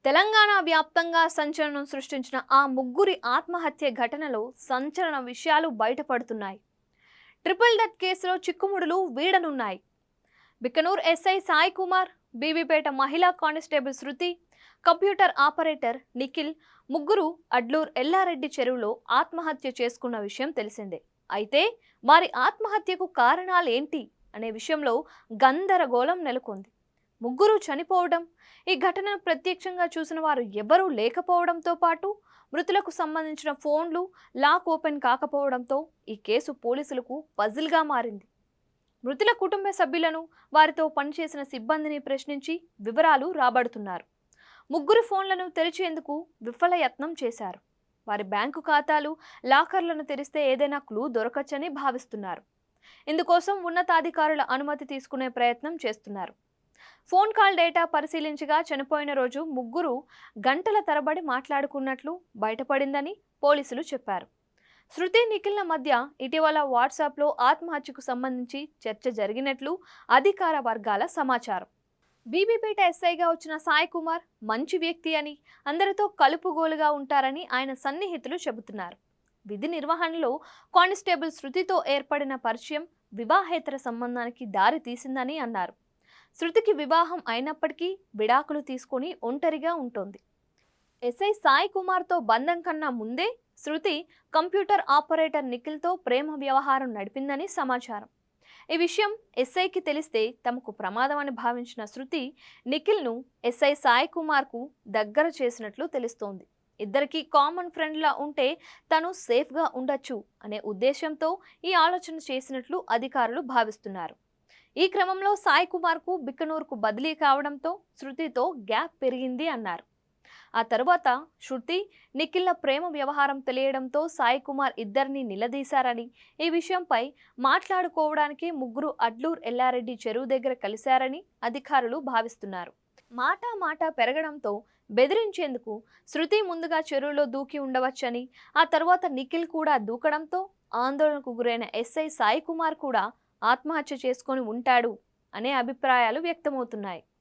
తెలంగాణ వ్యాప్తంగా సంచలనం సృష్టించిన ఆ ముగ్గురి ఆత్మహత్య ఘటనలో సంచలన విషయాలు బయటపడుతున్నాయి. ట్రిపుల్ డెత్ కేసులో చిక్కుముడులు వీడనున్నాయి. బికనూర్ ఎస్ఐ సాయి కుమార్, బీబీపేట మహిళా కానిస్టేబుల్ శృతి, కంప్యూటర్ ఆపరేటర్ నిఖిల్ ముగ్గురు అడ్లూర్ ఎల్లారెడ్డి చెరువులో ఆత్మహత్య చేసుకున్న విషయం తెలిసిందే. అయితే వారి ఆత్మహత్యకు కారణాలేంటి అనే విషయంలో గందరగోళం నెలకొంది. ముగ్గురు చనిపోవడం, ఈ ఘటనను ప్రత్యక్షంగా చూసిన వారు ఎవరూ లేకపోవడంతో పాటు మృతులకు సంబంధించిన ఫోన్లు లాక్ ఓపెన్ కాకపోవడంతో ఈ కేసు పోలీసులకు పజిల్గా మారింది. మృతుల కుటుంబ సభ్యులను, వారితో పనిచేసిన సిబ్బందిని ప్రశ్నించి వివరాలు రాబడుతున్నారు. ముగ్గురు ఫోన్లను తెరిచేందుకు విఫల యత్నం చేశారు. వారి బ్యాంకు ఖాతాలు, లాకర్లను తెరిస్తే ఏదైనా క్లూ దొరకచ్చని భావిస్తున్నారు. ఇందుకోసం ఉన్నతాధికారుల అనుమతి తీసుకునే ప్రయత్నం చేస్తున్నారు. ఫోన్ కాల్ డేటా పరిశీలించగా చనిపోయిన రోజు ముగ్గురు గంటల తరబడి మాట్లాడుకున్నట్లు బయటపడిందని పోలీసులు చెప్పారు. శృతి, నిఖిల్ల మధ్య ఇటీవల వాట్సాప్లో ఆత్మహత్యకు సంబంధించి చర్చ జరిగినట్లు అధికార వర్గాల సమాచారం. బీబీపేట ఎస్ఐగా వచ్చిన సాయి కుమార్ మంచి వ్యక్తి అని, అందరితో కలుపుగోలుగా ఉంటారని ఆయన సన్నిహితులు చెబుతున్నారు. విధి నిర్వహణలో కానిస్టేబుల్ శృతితో ఏర్పడిన పరిచయం వివాహేతర సంబంధానికి దారి తీసిందని అన్నారు. శృతికి వివాహం అయినప్పటికీ విడాకులు తీసుకొని ఒంటరిగా ఉంటుంది. ఎస్ఐ సాయి కుమార్తో బంధం కన్నా ముందే శృతి కంప్యూటర్ ఆపరేటర్ నిఖిల్తో ప్రేమ వ్యవహారం నడిపిందని సమాచారం. ఈ విషయం ఎస్ఐకి తెలిస్తే తమకు ప్రమాదం అని భావించిన శృతి నిఖిల్ను ఎస్ఐ సాయి కుమార్కు దగ్గర చేసినట్లు తెలుస్తోంది. ఇద్దరికి కామన్ ఫ్రెండ్లా ఉంటే తను సేఫ్గా ఉండొచ్చు అనే ఉద్దేశంతో ఈ ఆలోచన చేసినట్లు అధికారులు భావిస్తున్నారు. ఈ క్రమంలో సాయి కుమార్కు బికనూర్కు బదిలీ కావడంతో శృతితో గ్యాప్ పెరిగింది అన్నారు. ఆ తరువాత శృతి, నిఖిల్ల ప్రేమ వ్యవహారం తెలియడంతో సాయి కుమార్ ఇద్దరిని నిలదీశారని, ఈ విషయంపై మాట్లాడుకోవడానికి ముగ్గురు అడ్లూర్ ఎల్లారెడ్డి చెరువు దగ్గర కలిశారని అధికారులు భావిస్తున్నారు. మాట పెరగడంతో బెదిరించేందుకు శృతి ముందుగా చెరువులో దూకి ఉండవచ్చని, ఆ తర్వాత నిఖిల్ కూడా దూకడంతో ఆందోళనకు గురైన ఎస్ఐ సాయి కుమార్ కూడా ఆత్మహత్య చేసుకొని ఉంటాడు అనే అభిప్రాయాలు వ్యక్తమవుతున్నాయి.